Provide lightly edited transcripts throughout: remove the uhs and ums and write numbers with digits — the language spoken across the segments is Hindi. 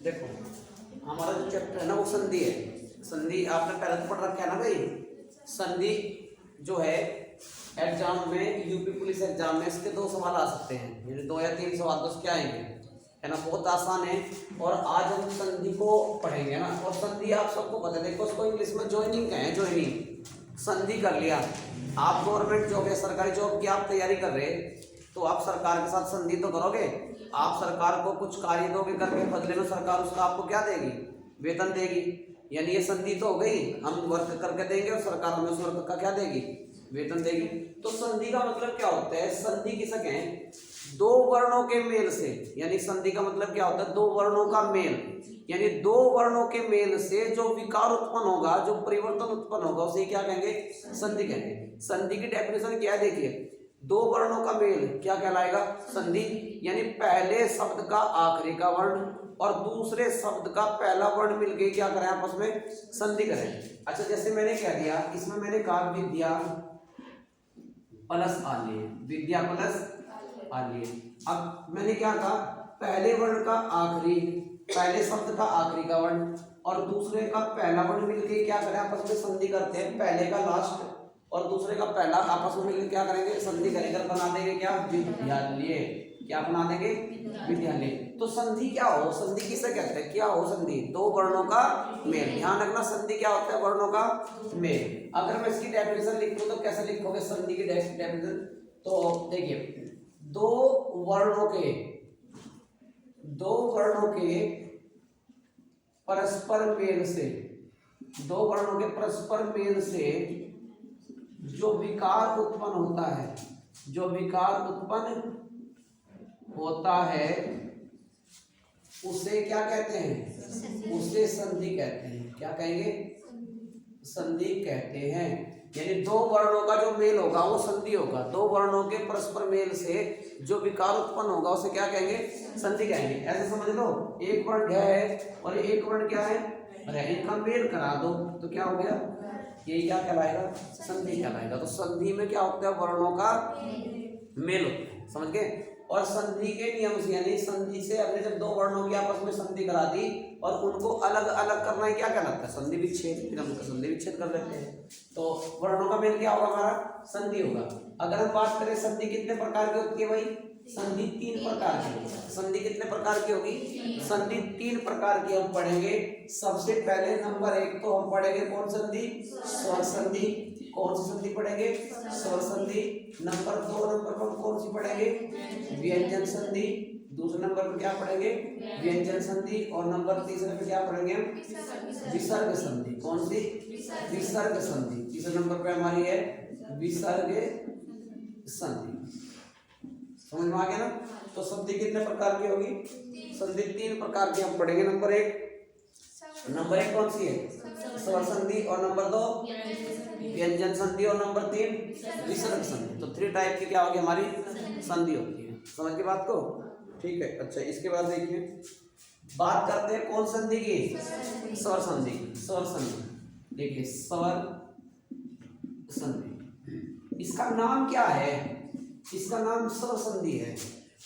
देखो हमारा जो चैप्टर है ना वो संधि है। संधि आपने पहले तो पढ़ रखा है ना भाई। संधि जो है एग्जाम में, यूपी पुलिस एग्जाम में इसके 2 सवाल आ सकते हैं, यानी 2 या 3 सवाल तो उसके आएंगे, है ना। बहुत आसान है। और आज हम संधि को पढ़ेंगे ना। और संधि आप सबको पता है, देखो उसको इंग्लिश में ज्वाइनिंग कहें, ज्वाइनिंग। संधि कर लिया, आप गवर्नमेंट जॉब या सरकारी जॉब की आप तैयारी कर रहे, तो आप सरकार के साथ संधि तो करोगे। आप सरकार को कुछ कार्य दोगे करके, बदले में सरकार उसका आपको क्या देगी? वेतन देगी। यानी ये संधि तो हो गई, हम वर्क करके देंगे और सरकार हमें उस वर्क का क्या देगी? वेतन देगी। तो संधि का मतलब क्या होता है? संधि किसे कहें? 2 वर्णों के मेल से, यानी संधि का मतलब क्या होता है? 2 वर्णों का मेल, यानी 2 वर्णों के मेल से जो विकार उत्पन्न होगा, जो परिवर्तन उत्पन्न होगा, उसे क्या कहेंगे? संधि कहेंगे। संधि की डेफिनेशन क्या है? देखिए, 2 वर्णों का मेल क्या कहलाएगा? संधि। यानी पहले शब्द का आखिरी का वर्ण और दूसरे शब्द का पहला वर्ण मिलके क्या करें? आपस में संधि करें। अच्छा, जैसे मैंने कह दिया, इसमें मैंने कहा विद्या प्लस आलेय, विद्या प्लस आलेय। अब मैंने क्या कहा? पहले वर्ण का आखिरी, पहले शब्द का आखिरी का वर्ण और दूसरे का पहला वर्ण मिलके क्या करें? आपस में संधि करते हैं। पहले का लास्ट और दूसरे का पहला आपस में मिलकर क्या करेंगे? संधि करेंगे, बना देंगे क्या? विद्यालय। क्या बना देंगे? विद्यालय। तो संधि क्या हो? संधि किसे कहते हैं? क्या हो संधि? 2 वर्णों का मेल। ध्यान रखना, संधि क्या होता है? वर्णों का मेल। अगर मैं इसकी डेफिनेशन लिखूं तो कैसे लिखोगे संधि की डेफिनेशन? तो देखिए, 2 वर्णों के परस्पर मेल से, 2 वर्णों के परस्पर मेल से जो विकार उत्पन्न होता है, जो विकार उत्पन्न होता है उसे क्या कहते हैं? उसे संधि कहते हैं। क्या कहेंगे? संधि कहते हैं। यानी 2 वर्णों का जो मेल होगा वो संधि होगा। 2 वर्णों के परस्पर मेल से जो विकार उत्पन्न होगा उसे क्या कहेंगे? संधि कहेंगे। ऐसे समझ लो, एक वर्ण है और एक वर्ण क्या है? अरे, इनका मेल करा दो तो क्या हो गया? ये क्या कहलाएगा? संधि कहलाएगा। तो संधि में क्या होता है? वर्णों का मेल होता है। समझ गए? और संधि के नियम से, यानी संधि से हमने जब 2 वर्णों की आपस में संधि करा दी और उनको अलग अलग करना है, क्या कहलाता है? संधि विच्छेद। फिर हम उसका संधि विच्छेद कर लेते हैं। तो वर्णों का मेल क्या होगा? हमारा संधि होगा। अगर हम बात करें संधि कितने प्रकार की होती है भाई? संधि 3 प्रकार की होगी। संधि कितने प्रकार की होगी? संधि 3 प्रकार की हम पढ़ेंगे। सबसे पहले नंबर 1 तो हम पढ़ेंगे कौन संधि? स्वर संधि। कौन सी संधि पढ़ेंगे? स्वर संधि। नंबर 2 नंबर पर कौन सी पढ़ेंगे? व्यंजन संधि। दूसरे नंबर पर क्या पढ़ेंगे? व्यंजन संधि। और नंबर तीसरे पे क्या पढ़ेंगे? विसर्ग संधि। कौन सी? विसर्ग संधि। तीसरे नंबर पे हमारी है विसर्ग संधि। समझ में आ गया ना? तो संधि कितने प्रकार की होगी? संधि 3 प्रकार की हम पढ़ेंगे। नंबर 1 कौन सी है? स्वर संधि। और नंबर 2 व्यंजन संधि। और नंबर 3 विसर्ग संधि। तो 3 टाइप की क्या होगी? हमारी संधि होती है। समझ की बात को? ठीक है। अच्छा, इसके बाद देखिए, बात करते हैं कौन संधि की? स्वर संधि। स्वर संधि देखिए, स्वर संधि, इसका नाम क्या है? इसका नाम स्वर संधि है।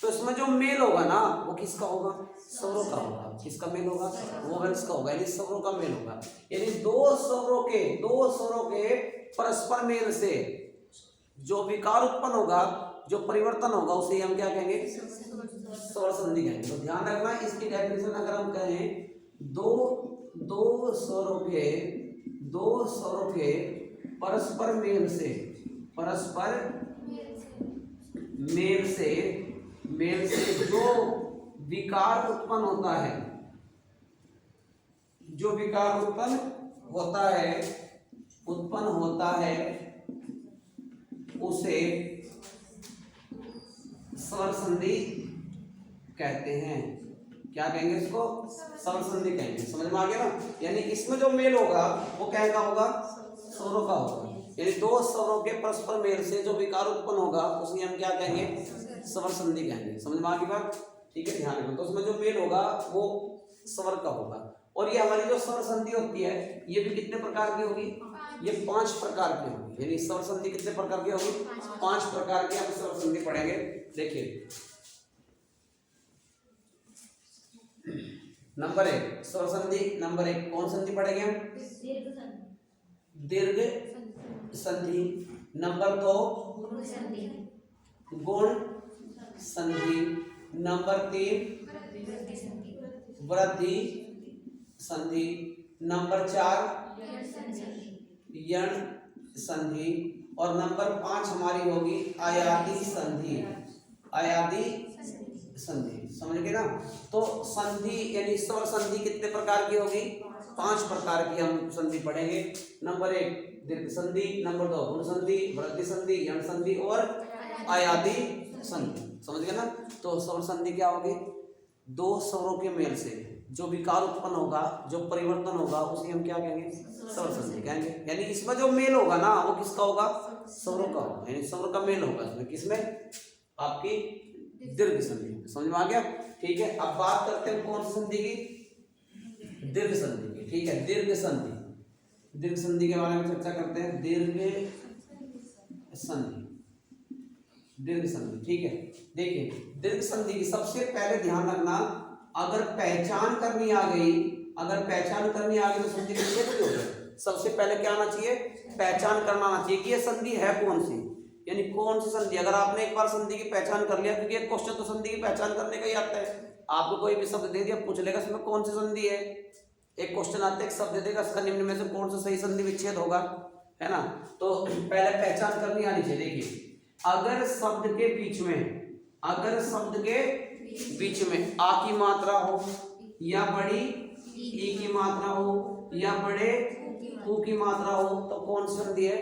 तो इसमें जो मेल होगा ना वो किसका होगा? स्वरों का होगा। किसका मेल होगा? वोवेल्स का होगा, यानी स्वरों का मेल होगा। यानी 2 स्वरों के परस्पर मेल से जो विकार उत्पन्न होगा, जो परिवर्तन होगा, उसे हम क्या कहेंगे? स्वर संधि कहेंगे। तो ध्यान रखना, इसकी डेफिनेशन अगर हम कहें, दो स्वरों के परस्पर मेल से जो विकार उत्पन्न होता है उसे स्वर संधि कहते हैं। क्या कहेंगे? इसको स्वर संधि कहेंगे। समझ में आ गया ना? यानी इसमें जो मेल होगा वो क्या होगा? स्वरों का होगा। यानी 2 स्वरों के परस्पर मेल से जो विकार उत्पन्न होगा उसे हम क्या कहेंगे? स्वर संधि कहेंगे। समझ में आ गई बात? ठीक है, ध्यान रखना। तो उसमें जो मेल होगा वो स्वर का होगा। और ये हमारी जो स्वर संधि होती है ये भी कितने प्रकार की होगी? ये 5 प्रकार की होगी। यानी स्वर संधि कितने प्रकार की होगी? 5 प्रकार की हम स्वर संधि पढ़ेंगे। देखिए, नंबर 1 स्वर संधि। नंबर 1 कौन संधि पढ़ेंगे हम? दीर्घ संधि। नंबर 2 गुण संधि। नंबर 3 वृद्धि संधि। नंबर 4 यण संधि। और नंबर 5 हमारी होगी आयादी संधि। आयादी संधि, समझ गए ना? तो संधि यानी स्वर संधि कितने प्रकार की होगी? 5 प्रकार की हम संधि पढ़ेंगे। नंबर 1 दीर्घ संधि, नंबर 2 गुण संधि, वृद्धि संधि, यण संधि और आयादी संधि, समझ गए ना? तो स्वर संधि क्या होगी? दो स्वरों के मेल से जो विकार उत्पन्न होगा, जो परिवर्तन होगा, उसे हम क्या कहेंगे? स्वर संधि कहेंगे। यानी इसमें जो मेल होगा ना, वो किसका होगा? स्वरों का होगा। यानी स्वर का मेल होगा इसमें, किसमें? आपकी दीर्घ संधि। समझ में आ गया? ठीक है, अब बात करते हैं कौन सी संधि की? दीर्घ संधि की। ठीक है, दीर्घ संधि। दीर्घ संधि के बारे में चर्चा करते हैं। दीर्घ संधि, दीर्घ संधि। ठीक है, देखिए दीर्घ संधि की सबसे पहले ध्यान रखना, अगर पहचान करनी आ गई, अगर पहचान करनी आ गई तो संधि विच्छेद भी हो जाए। सबसे पहले क्या आना चाहिए? पहचान करना आना चाहिए कि ये संधि है कौन सी, यानी कौन सी संधि। अगर आपने एक बार संधि की पहचान कर लिया, क्योंकि एक क्वेश्चन तो संधि की पहचान करने का ही आता है। आपको कोई भी शब्द दे दिया, पूछ लेगा इसमें कौन सी संधि है। एक क्वेश्चन आता है, एक शब्द दे देगा, इसका निम्न में से कौन सा सही संधि विच्छेद होगा, है ना? तो पहले पहचान करनी आनी चाहिए। देखिए, अगर शब्द के बीच में, अगर शब्द के बीच में आ की मात्रा हो, या बड़ी ई की मात्रा हो, या बड़े ऊ की मात्रा हो, तो कौन सी संधि है?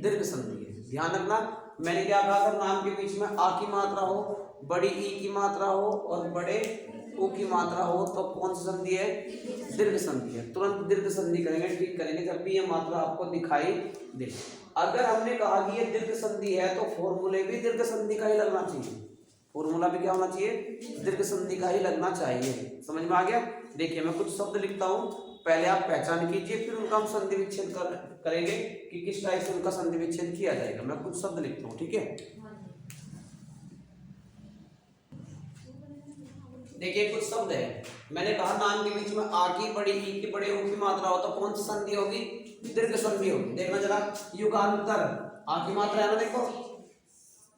दीर्घ संधि है। ध्यान रखना, मैंने क्या कहा? अगर नाम के बीच में आ की मात्रा हो, बड़ी ई की मात्रा हो और बड़े ऊ की मात्रा हो, तो कौन सी संधि है? दीर्घ संधि है। तुरंत दीर्घ संधि करेंगे, ठीक करेंगे जब भी ये मात्रा आपको दिखाई दे। अगर हमने कहा कि ये दीर्घ संधि है, तो फॉर्मूले भी दीर्घ संधि का ही लगना चाहिए। फॉर्मूला भी क्या होना चाहिए? दीर्घ संधि का ही लगना चाहिए। समझ में आ गया? देखिए, मैं कुछ शब्द लिखता हूँ, पहले आप पहचान कीजिए, फिर उनका हम संधि विच्छेद करेंगे कि किस टाइप से उनका संधि विच्छेद किया जाएगा। मैं कुछ शब्द लिखता हूँ, ठीक है? देखिए, कुछ शब्द है, मैंने कहा नाम के बीच में आ की, बड़ी ई की, बड़े ऊ की मात्रा हो, तो कौन सी संधि होगी? दीर्घ संधि होगी। देखना जरा, युगांतर आ की मात्रा है ना, देखो।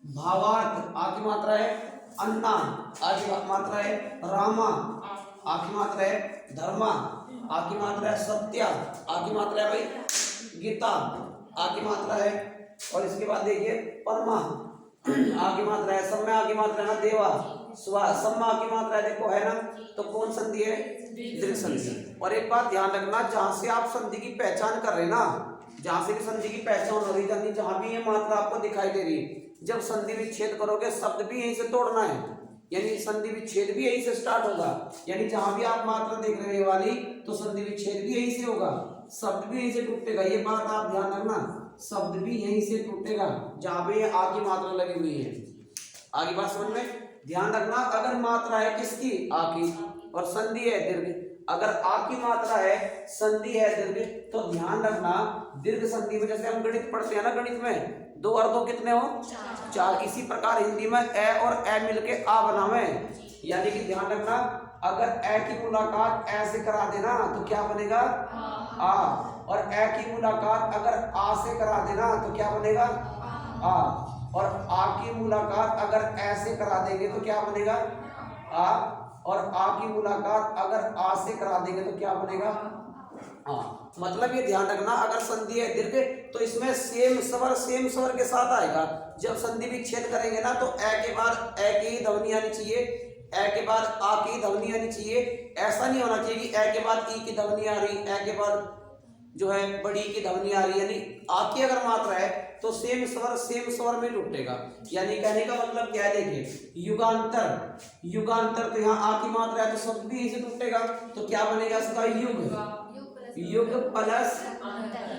भावार्थ आ की मात्रा है, अन्ना आ की मात्रा है, रामा आ की मात्रा है, धर्मा आ की मात्रा है, सत्या आ की मात्रा है भाई, गीता आ की मात्रा है, और इसके बाद देखिए परमा आ की मात्रा है, सम्य आ की मात्रा है ना, देवा स्वा सम्मा की मात्रा है, देखो है ना। तो कौन संधि है? दीर्घ संधि। और एक बात ध्यान रखना, जहां से आप संधि की पहचान कर रहे ना, जहां से भी संधि की पहचान हो रही, यानी जहां भी ये मात्रा आपको दिखाई दे रही है, जब संधि विच्छेद करोगे शब्द भी यहीं से तोड़ना है, यानी संधि विच्छेद भी यहीं से स्टार्ट होगा। यानी जहां भी आप मात्रा देख रहे हैं वाली, तो संधि विच्छेद भी यहीं से होगा, शब्द भी यहीं से टूटेगा। ये बात आप ध्यान रखना, शब्द भी यहीं से टूटेगा जहां पे आ की मात्रा लगी हुई है। आगे बात समझ में ध्यान रखना, अगर मात्रा है किसकी? आ की, और संधि है दीर्घ। अगर आ की मात्रा है, संधि है दीर्घ, तो ध्यान रखना दीर्घ संधि में, जैसे हम गणित पढ़ते हैं ना, गणित में दो और दो कितने हो? 4। इसी प्रकार हिंदी में ए और ए मिलके आ बनावे, यानी कि ध्यान रखना, अगर ए की मुलाकात ए से करा देना तो क्या बनेगा? आ। और ए की मुलाकात अगर आ से करा देना तो क्या बनेगा? आ। और आ की मुलाकात अगर ए से करा देंगे तो क्या बनेगा? आ। और आ की मुलाकात अगर आ से करा देंगे तो क्या बनेगा? आ। मतलब ये ध्यान रखना, अगर संधि है दीर्घ तो इसमें सेम स्वर के साथ आएगा। जब संधि विच्छेद करेंगे ना, तो ए के बाद ए की ध्वनि आनी चाहिए, ए के बाद आ की ध्वनि आनी चाहिए। ऐसा नहीं होना चाहिए कि ए के बाद ई की ध्वनि आ रही, ए के बाद जो है बड़ी की ध्वनि आ रही, यानी आ की अगर मात्रा है तो सेम स्वर में टूटेगा। यानी कहने का मतलब क्या है? देखिए, युगांतर तो यहाँ आ की मात्रा है, तो शब्द भी इसे टूटेगा, तो क्या बनेगा इसका? युग प्लस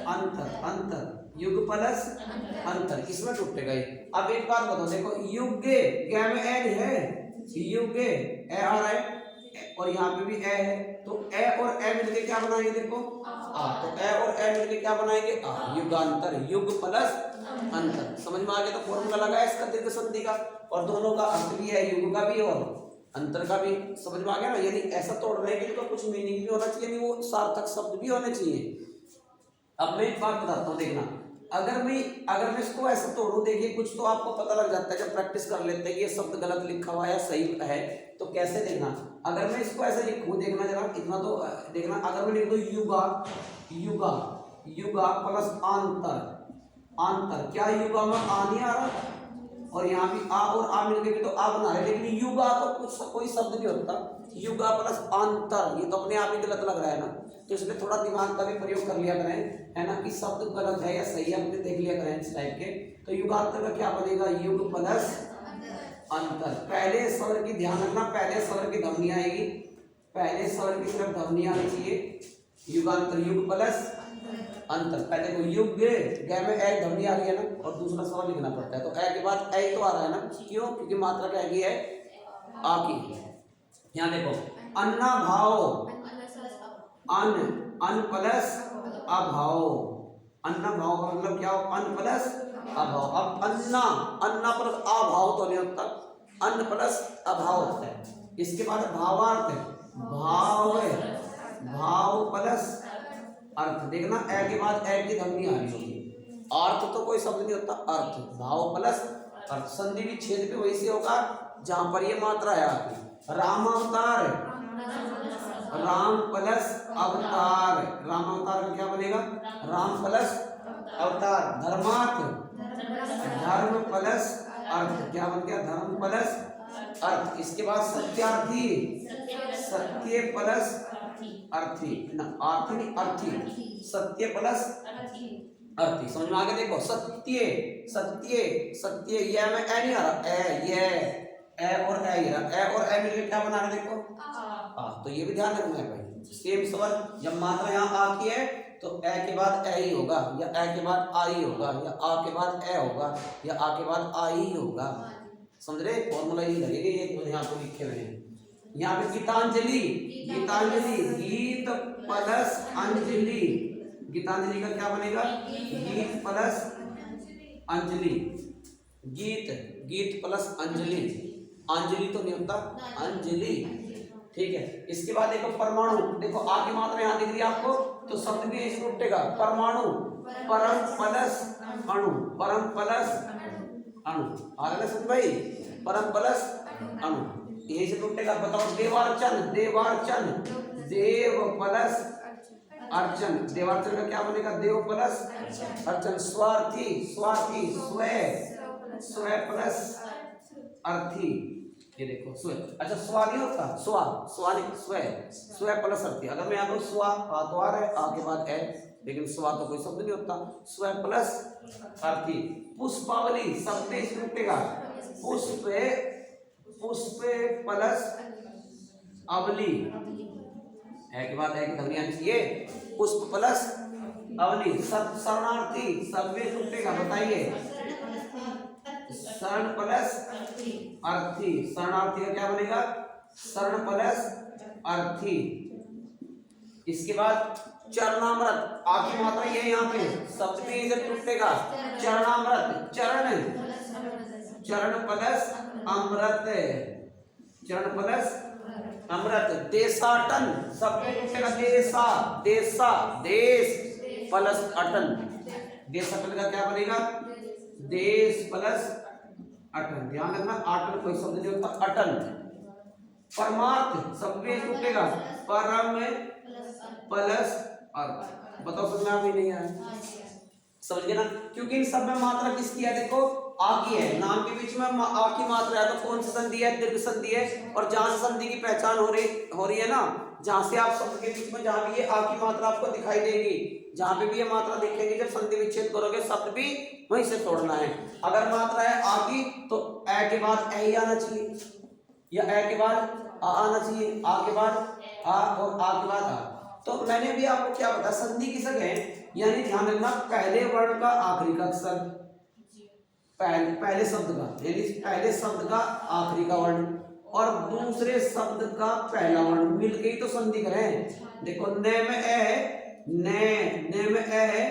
अंतर, युग प्लस अंतर, इसमें टूटेगा ये। अब एक बात बताओ, देखो युगे गे में ए है, युगे ए आ रहा है, और यहाँ पे भी ए है, तो ए और ए मिलके क्या बनाएंगे? देखो आ, तो ए और ए मिलके क्या बनाएंगे? आ। युगांतर, युग प्लस अंतर। समझ में आ गया? तो फॉर्मूला लगा है इसका दीर्घ संधि का, और दोनों का अर्थ भी है, युग का भी और अंतर का भी समझ में आ गया ना, यानी ऐसा तोड़ रहे हैं कि इनका कुछ मीनिंग भी होना चाहिए, यानी वो सार्थक शब्द भी होने चाहिए। अब मैं एक बात बताता हूँ, देखना, अगर मैं इसको ऐसा तोड़ूं, देखिए कुछ तो आपको पता लग जाता है जब प्रैक्टिस कर लेते हैं कि ये शब्द गलत लिखा हुआ है या सही है। तो कैसे देखना, अगर मैं इसको ऐसे लिखूं, देखना जरा, इतना तो देखना, अगर मैं लिख दूं युगा, युगा, युगा प्लस आंतर, आंतर, क्या युगा में आ नहीं आ रहा, और यहाँ भी आ और आ मिलके भी तो आ बना रहे, लेकिन युगा तो कुछ कोई शब्द नहीं होता, युगा प्लस अंतर, ये तो अपने आप ही गलत लग रहा है ना। तो इसमें थोड़ा दिमाग का भी प्रयोग कर लिया करें, है ना, कि शब्द गलत है या सही है, अपने देख लिया करें इस टाइप के। तो युगांतर का क्या बनेगा, युग प्लस अंतर। पहले स्वर की ध्यान रखना, पहले स्वर की ध्वनि आएगी, पहले स्वर की तरफ ध्वनि आनी चाहिए, युगांतर, युग प्लस अंतर। पहले को युग गे में ए ध्वनि आ रही है ना, और दूसरा स्वर लिखना पड़ता है, तो ए के बाद ए तो आ रहा है ना, क्यों, क्योंकि मात्रा क्या है, आ की। यहाँ देखो, अन्ना भाव, अन प्लस अभाव, अन्ना भाव का मतलब क्या हो, अन प्लस अभाव। अब अन्ना प्लस अभाव तो नहीं होता, अन्न प्लस अभाव होता है। इसके बाद भावार्थ, भाव प्लस अर्थ, देखना ए के बाद ए की ध्वनि आ रही होगी, अर्थ तो कोई शब्द नहीं होता, अर्थ, भाव प्लस अर्थ। संधि विच्छेद भी वही से होगा जहां पर ये मात्रा है आपकी। रामावतार, राम प्लस अवतार, राम अवतार का क्या बनेगा, राम प्लस अवतार। धर्मार्थ, धर्म प्लस अर्थ, क्या बन गया, धर्म प्लस अर्थ। इसके बाद सत्यार्थी, सत्य प्लस अर्थी ना, अर्थी नहीं अर्थी, सत्य प्लस अर्थी। समझ में आ गया, देखो सत्य, सत्य, सत्य, ये में ए नहीं आ रहा, ए और ए और ए मिलकर क्या बना रहा है, देखो तो ये भी ध्यान रखना है भाई। सेम स्वर जब मात्रा यहाँ आ की है तो ए के बाद ए ही होगा, या ए के बाद आ ही होगा, या आ के बाद ए होगा, या आ के बाद आ ही होगा। समझ रहे, फॉर्मूला ये लगेगा, ये तो यहाँ पे लिखे हुए हैं। यहाँ पे गीतांजलि, गीतांजलि, गीत प्लस अंजलि, गीतांजलि का क्या बनेगा, गीत प्लस अंजलि, गीत, गीत प्लस अंजलि, अंजलि तो नहीं होता, अंजलि, ठीक है। इसके बाद देखो परमाणु, देखो आ की मात्रा यहाँ दिख रही है आपको, तो शब्द भी ऐसे उठेगा, परमाणु, परम प्लस अणु, परम प्लस अणु, आ रहा है सच भाई, परम प्लस अणु, यही से उठेगा। बताओ देवार्चन, देवार्चन, देव प्लस अर्चन, देवार्चन का क्या बनेगा, देव प्लस अर्चन। स्वार्थी, स्वार्थी, स्व प्लस अर्थी, ये देखो स्व, अच्छा स्वा नहीं होता, स्वा नहीं, स्व प्लस अर्थी। अगर मैं यहाँ पर स्वा तो आ रहा है, आ के बाद है, लेकिन स्वा तो कोई शब्द नहीं होता, स्व प्लस अर्थी। पुष्पावली, शब्द इसमें उठेगा, पुष्प, पुष्प प्लस अवली, है के बाद है कि ध्वनि आनी चाहिए, पुष्प प्लस अवली। शरणार्थी, शब्द उठेगा, बताइए, शरण प्लस अर्थी, शरणार्थी का क्या बनेगा, शरण प्लस अर्थी। इसके बाद चरणामृत, आखिरी मात्रा ये यहाँ पे शब्द में इधर टूटेगा, चरणामृत, चरण, चरण प्लस अमृत, चरण प्लस अमृत। देशाटन, शब्द में टूटेगा, देशा, देशा, देश प्लस अटन, देशाटन का क्या बनेगा, देश प्लस अटन। ध्यान रखना, अटन कोई शब्द नहीं होता, अटन। परमार्थ, शब्द में टूटेगा, परम प्लस अर्थ। बताओ समझ में आ गई, नहीं आया, समझ गए ना, क्योंकि इन सब में मात्रा किसकी है, देखो आ की है, नाम के बीच में आ की मात्रा है, तो कौन सी संधि है, दीर्घ संधि है। और जहां से संधि की पहचान हो रही है ना, जहां से आप शब्द के बीच में जहां भी ये आ की मात्रा आपको दिखाई देगी, जहां पे भी ये मात्रा दिखेगी, जब संधि विच्छेद करोगे शब्द भी वहीं से तोड़ना है। अगर मात्रा है आ की तो ए के बाद ए ही आना चाहिए, या ए के बाद आ आना चाहिए, आ के बाद आ और आ के बाद आ। तो मैंने भी आपको क्या बताया, संधि किसक है, यानी ध्यान रखना पहले वर्ण का आखिरी का अक्षर, पहले शब्द का, यानी पहले शब्द का आखिरी का वर्ण और दूसरे शब्द का पहला वर्ण मिलके ही तो संधि करें। देखो न में ए है, न में ए है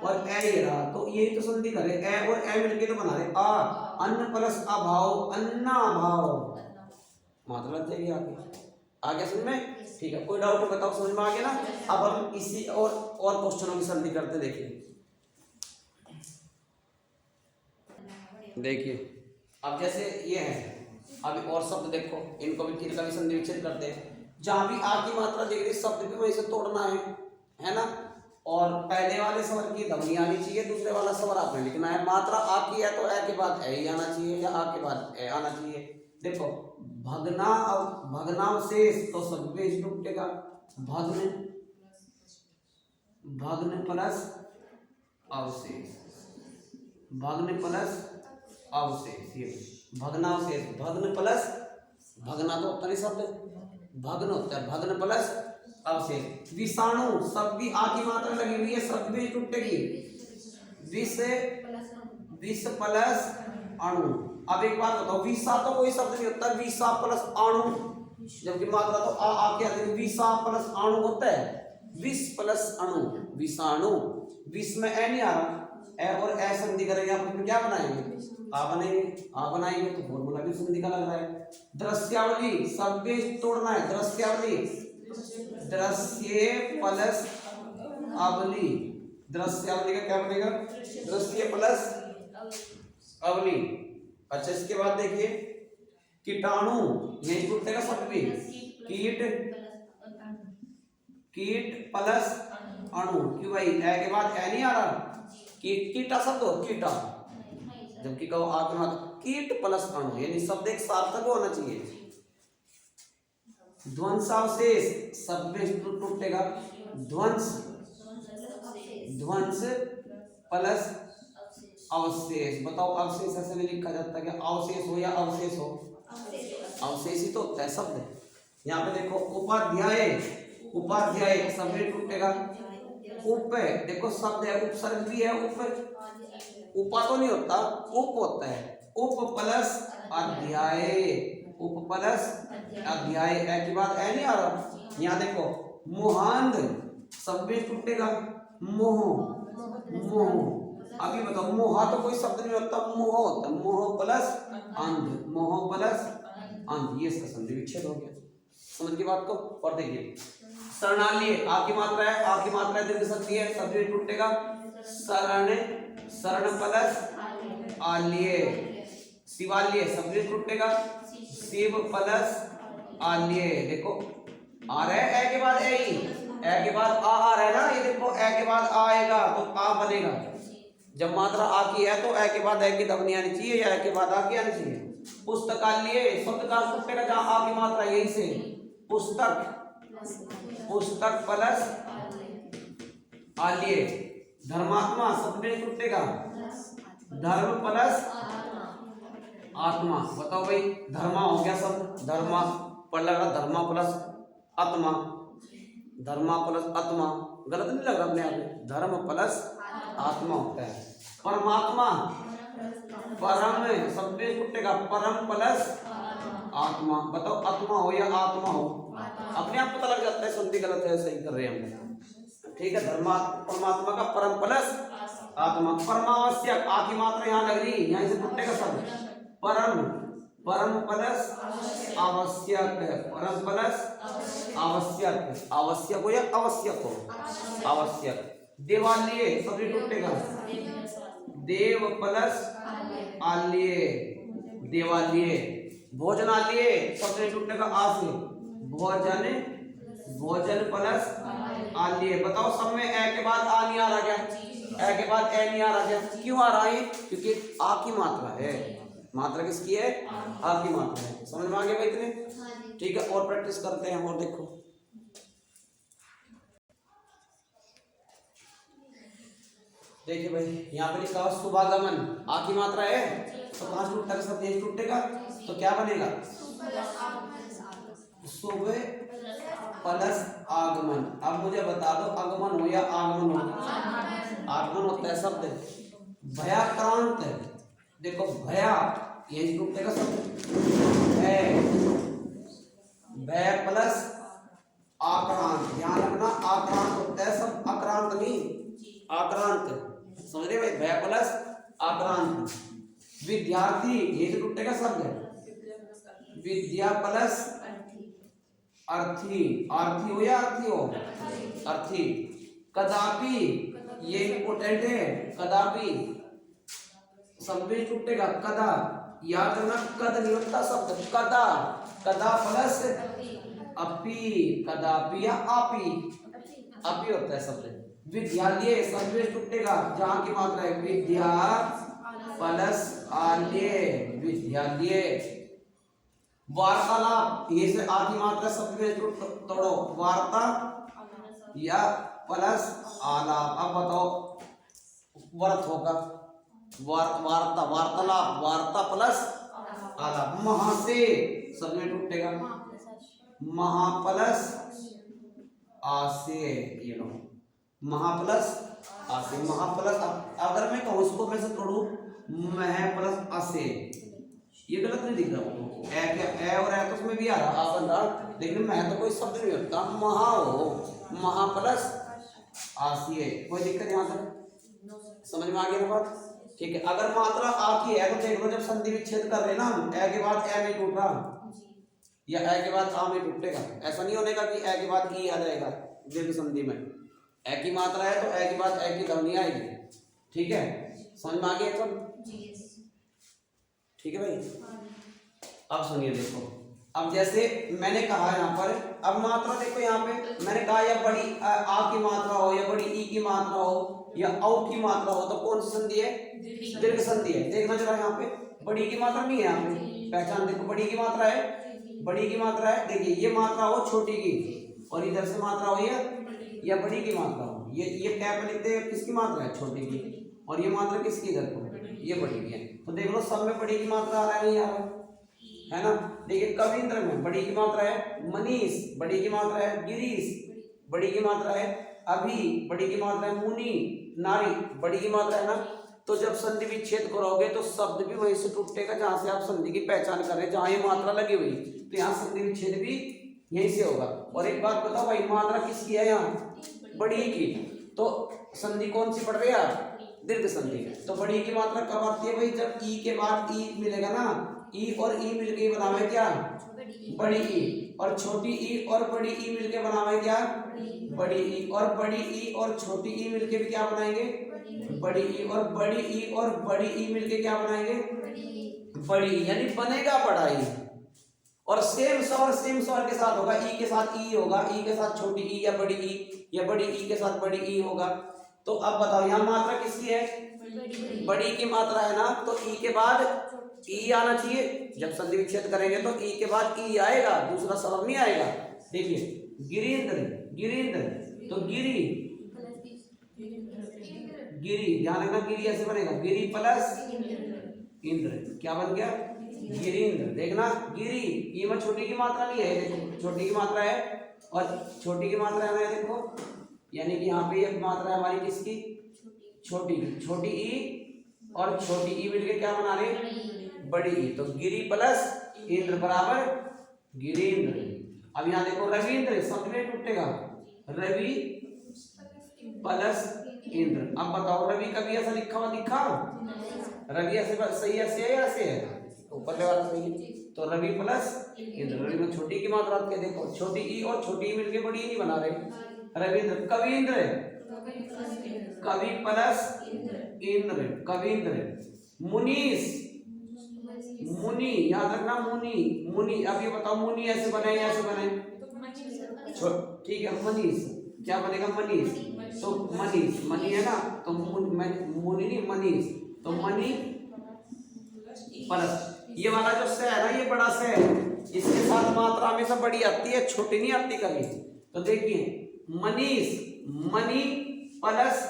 और ए ये रहा, तो यही तो संधि करे, ए और ए मिलके तो बना रहे आ। अन्न प्लस अभाव, अन्ना भाव, मात्रा लग जाएगी आगे समझ में। ठीक है, कोई डाउट बताओ, समझ में आ गया ना। अब हम इसी और क्वेश्चनों की संधि करते देखिए। देखिए अब जैसे ये है, अभी और शब्द देखो, इनको भी किर का भी संधि विच्छेद करते हैं। जहां भी आ की मात्रा दिख रही शब्द भी वहीं से तोड़ना है ना। और पहले वाले स्वर की ध्वनि आनी चाहिए, दूसरे वाला स्वर आपने लिखना है। मात्रा आ की है तो ए के बाद ए ही आना चाहिए या आ के बाद ए आना चाहिए। देखो भग्नावशेष तो सब में टूटेगा, भग्न प्लस अवशेष, भग्न प्लस अवशेष, ये भग्नावशेष, भग्न प्लस, भग्ना तो होता नहीं शब्द, भग्न होता है, भग्न प्लस अवशेष। विषाणु सब भी आ की मात्रा लगी हुई है, सब भी टूटेगी, विष प्लस अणु। अब एक बात बताओ, विषा तो कोई शब्द नहीं होता, विषा प्लस अणु, जबकि मात्रा तो आ के आती है, विषा प्लस अणु होता है, विष प्लस अणु, विषाणु। विष में ए नहीं आ रहा, ए और ए संधि करेंगे, आप क्या बनाएंगे, आ बनाएंगे तो फॉर्मूला भी संधि का लग रहा है। दृश्यावली सब भी तोड़ना है, दृश्यावली, दृश्य प्लस अवली, दृश्यावली का क्या बनेगा, दृश्य प्लस अवली। अच्छा इसके बाद देखिए कीटाणु, यही टूटेगा सब भी, कीट प्लस अणु, क्यों भाई ए के बाद ए नहीं आ रहा, कीटा शब्द हो, कीटा, जबकि कहो आ के बाद कीट प्लस अणु, यानी शब्द एक सार्थक होना चाहिए। ध्वंसावशेष सब में टूटेगा, ध्वंस प्लस अवशेष। बताओ अवशेष ऐसे नहीं लिखा जाता, क्या अवशेष हो या अवशेष हो, अवशेष ही तो होता है शब्द। यहाँ पे देखो उपाध्याय, उपाध्याय सब में टूटेगा, उप देखो शब्द है, उपसर्ग भी है, उपा तो नहीं होता, उप होता है, उप प्लस अध्याय, उप प्लस अध्याय, ए के बाद ए नहीं आ रहा। यहाँ देखो मोहांध सब में टूटेगा, मोह, अभी बताओ मोहा तो कोई शब्द नहीं होता, मोह होता, मोह प्लस अंध, मोह प्लस अंध, ये इसका संधि विच्छेद हो गया। समझ की बात को। और देखिए शरणालय, आ की मात्रा है, आ की मात्रा दीर्घ संधि है, सब में टूटेगा, शरण प्लस आल्य, शिवालय सब में टूटेगा, शिव प्लस आल्य। देखो आ रहा है ए के बाद ए ही, ए के बाद आ रहा है ना, ये देखो ए के बाद आएगा तो आ बनेगा। जब मात्रा आ की है तो ए के बाद ए की ध्वनि आनी चाहिए या ए के बाद आ की आनी चाहिए। पुस्तकालय शब्द का टूटेगा जहां आ की मात्रा, यही से पुस्तक, पुस्तक प्लस आल्य। धर्मात्मा शब्द में टूटेगा, धर्म प्लस आत्मा। बताओ भाई धर्मा हो गया शब्द, धर्मा पढ़ लगा, धर्मा प्लस आत्मा, धर्मा प्लस आत्मा, गलत नहीं लग रहा अपने आप में, धर्म प्लस आत्मा होता है। परमात्मा, परम शब्द में टूटेगा, परम प्लस आत्मा। बताओ आत्मा हो या आत्मा हो, अपने आप पता लग जाता है संधि गलत है सही कर रहे हैं हम। ठीक है, धर्मा परमात्मा का परम प्लस आत्मा। परमावश्यक, आ की मात्रा यहाँ लग रही, यहाँ से टूटेगा शब्द, परम, परम प्लस आवश्यक, परम प्लस आवश्यक, आवश्यक हो या आवश्यक हो, आवश्यक। देवालय सभी टूटेगा, देव प्लस आल्य, देवालय। भोजनालय सबसे टूटेगा आ से, भोजन, भोजन प्लस आल्य। बताओ सब में ए के बाद आ नहीं आ रहा क्या, ए के बाद ए नहीं आ रहा क्या, क्यों आ रहा है, क्योंकि आ की मात्रा है, मात्रा किसकी है, आ की मात्रा है। समझ में आ गया भाई इतने। ठीक है, और प्रैक्टिस करते हैं। और देखो देखिए भाई यहाँ पे लिखा हुआ शुभागमन, आ की मात्रा है तो कहाँ से टूटेगा, सब यही टूटेगा, तो क्या बनेगा, शुभ प्लस आगमन। अब मुझे बता दो आगमन हो या आगमन हो, आगमन होता है शब्द। भयाक्रांत, देखो भया यही टूटेगा शब्द, भय प्लस आक्रांत, ध्यान रखना आक्रांत होता है सब, आक्रांत नहीं, आक्रांत। समझ रहे भाई, भय प्लस आक्रांत। विद्यार्थी ये जो टूटेगा शब्द है, विद्या प्लस अर्थी, अर्थी हो या अर्थी हो, अर्थी। कदापि, ये इंपोर्टेंट है, कदापि संवेश टूटेगा, कदा, याद रखना कद नहीं होता शब्द, कदा, कदा प्लस अपी, कदापि या आपी, अपी होता है शब्द। विद्यालय संवेश टूटेगा, जहां की मात्रा है विद्या प्लस आलय, विद्यालय। वार्तालाप, ये से आदि मात्रा शब्द में तोड़ो, वार्ता या प्लस आलाप। अब बताओ वर्त होगा वार्ता, वार्तालाप, वार्ता प्लस आलाप। महा से सब में टूटेगा, महा प्लस आसे, ये लो महा प्लस आसे, महा प्लस। अगर मैं कहूँ इसको मैं से तोड़ू मह प्लस आसे, ये गलत नहीं दिख रहा हो, ए और ए तो उसमें भी आ रहा आ बन रहा, लेकिन मैं तो कोई शब्द नहीं होता, महा हो, महा प्लस आसिए, कोई दिक्कत यहाँ तक समझ में आ गया बात? ठीक है। अगर मात्रा आ की है तो देख लो, जब संधि विच्छेद कर रहे ना ए के बाद ए में टूट रहा या ए के बाद आ में टूटेगा, ऐसा नहीं होने का कि ए के बाद ई आ जाएगा दीर्घ संधि में। ए की मात्रा है तो ए के बाद ए की ध्वनि आएगी, ठीक है, समझ में आ गया सब? ठीक है भाई। अब सुनिए, देखो अब जैसे मैंने कहा यहाँ पर, अब मात्रा देखो यहाँ पे मैंने कहा या बड़ी आ की मात्रा हो या बड़ी ई की मात्रा हो या औ की मात्रा हो तो कौन सी संधि है? दीर्घ संधि है। देखना जरा यहाँ पे बड़ी की मात्रा नहीं है, यहाँ पे पहचान देखो, बड़ी की मात्रा है, बड़ी की मात्रा है। देखिए ये मात्रा हो छोटी की और इधर से मात्रा हो या बड़ी की मात्रा हो, ये टैप लिखते हैं किसकी मात्रा है? छोटी की, और ये मात्रा किसकी? इधर को, ये बड़ी की है। तो देख लो सब में बड़ी की मात्रा आ रहा है, नहीं आ रहा है ना? देखिए कविंद्र में बड़ी की मात्रा है, मनीष बड़ी की मात्रा है, गिरीश बड़ी की मात्रा है, अभी बड़ी की मात्रा है, मुनि नारी बड़ी की मात्रा है ना। तो जब संधि विच्छेद करोगे तो शब्द भी वहीं से टूटेगा जहां से आप संधि की पहचान कर रहे हैं, जहां ये मात्रा लगी हुई, तो यहाँ संधि विच्छेद भी यहीं से होगा। और एक बात बताओ भाई, मात्रा किसकी है? यहाँ बड़ी की, तो संधि कौन सी पड़ रही है? दीर्घ संधि। तो बड़ी की मात्रा कब आती है भाई? जब ई के बाद ई मिलेगा ना, ई और ई मिलके बनावे क्या? बड़ी ई। और छोटी ई और बड़ी ई मिलके बनावे क्या? बड़ी ई। और बड़ी ई और छोटी ई मिलके भी क्या बनाएंगे? बड़ी ई। और बड़ी ई और बड़ी ई मिलके क्या बनाएंगे? बड़ी ई, यानी बनेगा बड़ा ई। और सेम स्वर के साथ होगा, ई के साथ ई होगा, ई के साथ छोटी ई या बड़ी ई, या बड़ी ई के साथ बड़ी ई होगा। तो अब बताओ यहाँ मात्रा किसकी है? बड़ी की मात्रा है ना, तो ई के बाद ई आना चाहिए। जब संधि विच्छेद करेंगे तो ई के बाद ई आएगा, दूसरा शब्द नहीं आएगा। देखिए गिरीन्द्र, गिरीन्द्र, तो गिरी, गिरी, ध्यान रखना गिरी ऐसे बनेगा, गिरी प्लस इंद्र, क्या बन गया? गिरीन्द्र। देखना गिरी, ई में छोटी की मात्रा नहीं है, देखो छोटी की मात्रा है और छोटी की मात्रा है ना, देखो यानी कि यहाँ पे एक मात्रा है हमारी किसकी? छोटी की। छोटी ई और छोटी ई मिलके क्या बना रहे? बड़ी ई। तो गिरी प्लस इंद्र बराबर गिरीन्द्र। अब यहाँ देखो रविंद्र, शब्द में टूटेगा, रवि प्लस इंद्र। अब बताओ रवि कभी ऐसा लिखा हुआ दिखा? रवि ऐसे सही ऐसे है या ऐसे है? ऊपर वाला सही है। तो रवि प्लस इंद्र, रवि में छोटी की मात्रा आती है, देखो छोटी ई और छोटी ई मिलके बड़ी ई बना रहे। रविंद्र, कविंद्र, कवि प्लस इंद्र, कविंद्र। मुनीष, मुनि, याद रखना मुनि, मुनि। अब ये बताओ मुनि ऐसे बने या ऐसे बने? ठीक है, मनीष, क्या बनेगा? मनीष। तो मनीष, मनी है ना, तो मुनि नहीं मनीष, तो मनी प्लस ये वाला जो से है ना, ये बड़ा से है, इसके साथ मात्रा हमेशा बड़ी आती है, छोटी नहीं आती कभी। तो देखिए मनीष, मनी प्लस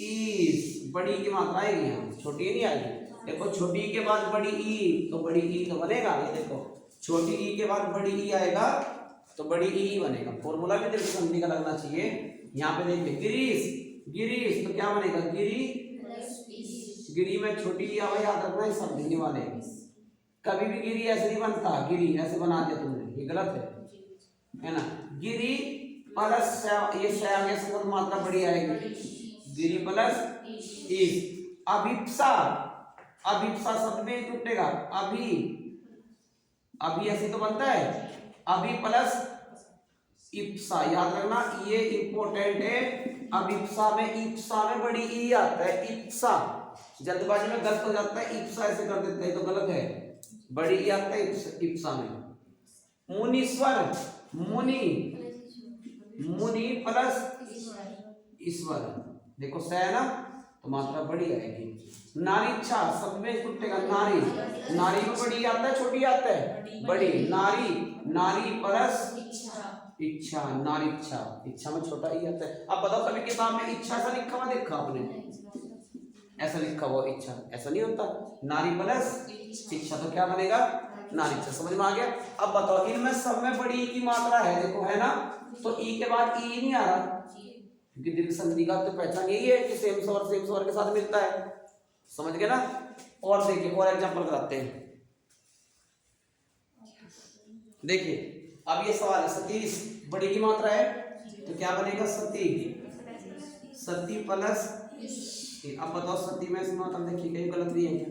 ईस, बड़ी की मात्रा आएगी यहाँ, छोटी नहीं आएगी। देखो छोटी के बाद बड़ी ई, तो बड़ी ई तो बनेगा। ये देखो छोटी ई के बाद बड़ी ई आएगा तो बड़ी ई बनेगा। फॉर्मूला भी देखो संधि का लगना चाहिए। यहाँ पे देखिए गिरीश, गिरीश, तो क्या बनेगा? गिरी, गिरी में छोटी ई आवे, याद रखना ये सब लिखने वाले। कभी भी गिरी ऐसे नहीं बनता, गिरी ऐसे बना दिया तुमने, ये गलत है ना। गिरी प्लस ये से मात्रा बड़ी आएगी, गिरी प्लस ई। अभिप्सा, अभिप्सा शब्द में टूटेगा, अभी अभी ऐसे तो बनता है, अभी प्लस इप्सा, याद रखना ये इंपॉर्टेंट है। अब इप्सा में बड़ी ई आता है, इप्सा, जल्दबाजी में गलत हो जाता है, इप्सा ऐसे कर देते हैं तो गलत है, बड़ी ई आता है इप्सा में। मुनीश्वर, मुनि, मुनि प्लस ईश्वर, देखो स है ना तो मात्रा बड़ी आएगी। नारीच्छा, सब में टूटेगा, नारी, नारी में बड़ी आता है छोटी आता है बड़ी, नारी, नारी प्लस इच्छा, नारीच्छा, इच्छा में छोटा ही आता है। अब बताओ कभी किताब में इच्छा ऐसा लिखा हुआ देखा आपने, ऐसा लिखा हुआ इच्छा, ऐसा नहीं होता, नारी प्लस इच्छा तो क्या बनेगा, नारीच्छा। समझ में आ गया। अब बताओ इनमें सब में बड़ी की मात्रा है, देखो है ना, तो ई के बाद ई नहीं आ रहा, क्योंकि दीर्घ संधि का तो पहचान यही है कि सेम स्वर के साथ मिलता है। समझ गए ना। और देखिए और एग्जांपल कराते हैं। देखिए अब ये सवाल है, सतीश बड़ी की मात्रा है तो क्या बनेगा, सती, सती प्लस। अब बताओ सती में इसमें मतलब देखिए कहीं गलत नहीं है क्या,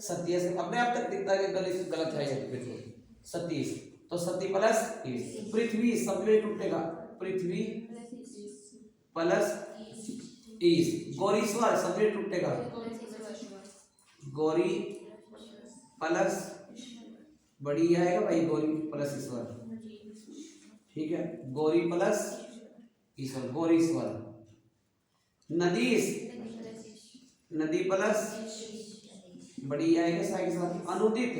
सती ऐसे अपने आप तक दिखता है कि गलत है ये, सतीश तो सती प्लस पृथ्वी, सब में टूटेगा, पृथ्वी प्लस ईश, गौरीश्वर सब में टूटेगा, गौरी प्लस बड़ी आएगा भाई, गौरी प्लस ईश्वर, ठीक है, गौरी प्लस ईश्वर, गौरीश्वर। नदीश, नदी प्लस बड़ी आएगा साथ के साथ। अनुदित,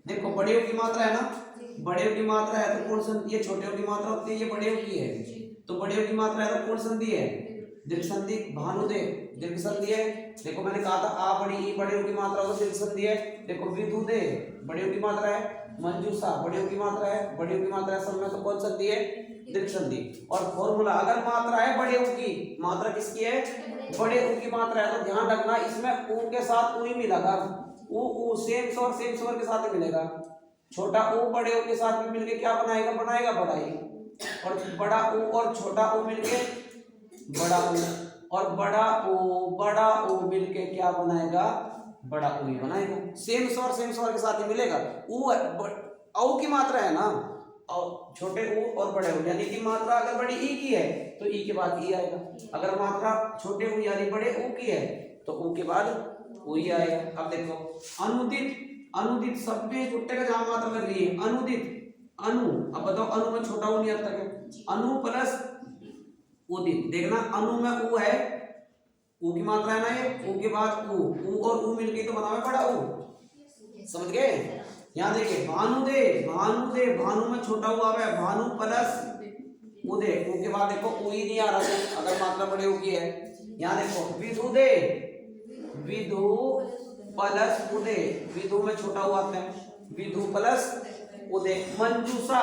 देखो बड़े की मात्रा है ना, बड़े की मात्रा है तो कौन संधि है, छोटे की मात्रा होती है, ये बड़े की है तो बड़े की मात्रा है तो कौन संधि है, दीर्घ संधि। भानुदे दीर्घ संधि है, देखो मैंने कहा था आ बड़ी ई बड़े की मात्रा हो तो दीर्घ संधि है। देखो विदुदे बड़े की मात्रा है, मंजूषा बड़े की मात्रा है, बड़े की मात्रा है, सब में तो कौन संधि है, दीर्घ संधि। और फॉर्मूला अगर मात्रा है बड़े की, मात्रा किसकी है, बड़े ऊ की मात्रा है तो ध्यान रखना इसमें ऊ के साथ ऊ ही मिलेगा, ऊ सेम स्वर के साथ ही मिलेगा। छोटा ऊ बड़े ऊ के साथ में मिलके क्या बनाएगा, बनाएगा बड़ा ही, और बड़ा ऊ और छोटा ऊ मिलके बड़ा ऊ, और बड़ा ऊ मिलके क्या बनाएगा, बड़ा ऊ ही बनाएगा। सेम स्वर के साथ ही मिलेगा। ऊ औ की मात्रा है ना, और छोटे ऊ और बड़े ऊ, यानी कि मात्रा अगर बड़ी ई की है तो ई के बाद ई आएगा, अगर मात्रा छोटे ऊ यानी बड़े ऊ की है तो ऊ के बाद ऊ ही आएगा। अब देखो अनुदित, अनुदित सब में टूटेगा जहां मात्रा लग रही है, अनुदित, अनु। अब बताओ अनु में छोटा ऊ नहीं आता क्या, अनु प्लस उदित, देखना अनु में ऊ है, ऊ की मात्रा है ना ये, ऊ के बाद ऊ और ऊ मिलके तो बना हुआ बड़ा ऊ। समझ गए। यहाँ देखिए भानुदे, भानुदे, भानु में छोटा ऊ आवे, भानु प्लस उदे, ऊ के बाद देखो ऊ ही नहीं आ रहा अगर मात्रा बड़े ऊ की है। यहाँ देखो विदुदे, विदु प्लस उदे, विदु में छोटा ऊ आता है, विदु प्लस उदे। मंजूषा,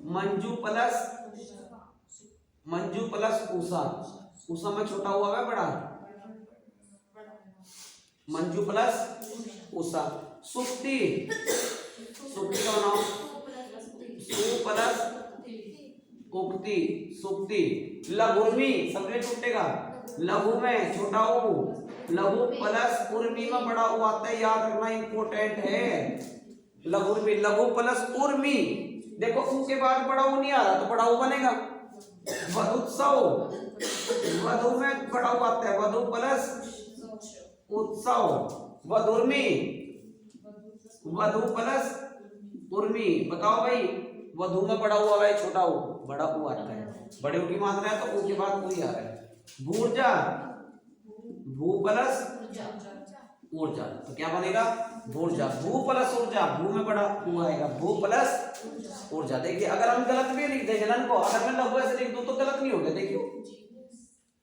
मंजू प्लस, मंजू प्लस उषा, उषा में छोटा हुआ है बड़ा, मंजू प्लस उषा। सुक्ति, सुक्ति का नाम सु प्लस उक्ति, सुक्ति। लघुर्मी सब में टूटेगा, लघु में छोटा ऊ, लघु प्लस उर्मी में बड़ा ऊ आता है, याद रखना इंपॉर्टेंट है। लघुर्मी, लघु प्लस उर्मी, देखो ऊ के बाद बड़ा ऊ नहीं आ रहा तो बड़ा ऊ बनेगा। वधुत्सव, वधु में बड़ा ऊ आता है, वधु प्लस उत्सव। वधुर्मी, वधु प्लस उर्मी, बताओ भाई वधु में बड़ा हुआ है छोटा ऊ, बड़ा ऊ आता है, बड़े ऊ की मात्रा है तो ऊ के बाद ऊ ही आ रहा है। भूर्जा, भू प्लस ऊर्जा तो क्या बनेगा, भूर्जा, भू प्लस ऊर्जा, भू में बड़ा ऊ आएगा, भू प्लस ऊर्जा। देखिए अगर हम गलत भी लिख देंगे ना इनको, अगर मैं लघु ऐसे लिख दूं तो गलत नहीं होगा, देखिए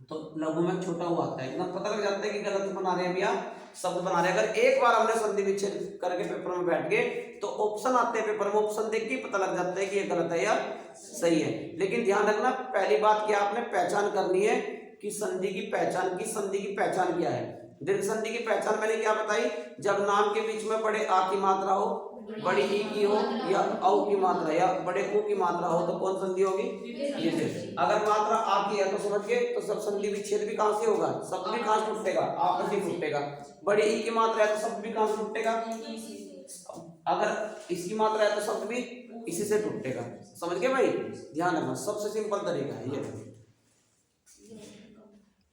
तो लघु में छोटा हुआ आता है, इतना पता लग जाता है कि गलत बना रहे हैं भैया, शब्द बना रहे हैं। अगर एक बार हमने संधि विच्छेद करके पेपर में बैठ गए तो ऑप्शन आते हैं पेपर में, ऑप्शन देख के पता लग जाता है कि ये गलत है या सही है। लेकिन ध्यान रखना पहली बात क्या आपने पहचान करनी है कि संधि की पहचान की, संधि की पहचान क्या है। दीर्घ संधि की पहचान मैंने क्या बताई, जब नाम के बीच में बड़े आ की मात्रा हो, बड़ी ई की हो या औ की मात्रा या बड़े ऊ की मात्रा हो तो कौन संधि होगी, ये दीर्घ। अगर मात्रा आ की है तो समझ गए, तो सब संधि विच्छेद भी कहां से होगा, शब्द भी कहां से टूटेगा, आपस में टूटेगा। बड़ी ई की मात्रा है तो शब्द भी कहां से टूटेगा, अगर इसकी मात्रा है तो शब्द भी इसी से टूटेगा। समझ गए भाई, ध्यान रखना, सबसे सिंपल तरीका है ये।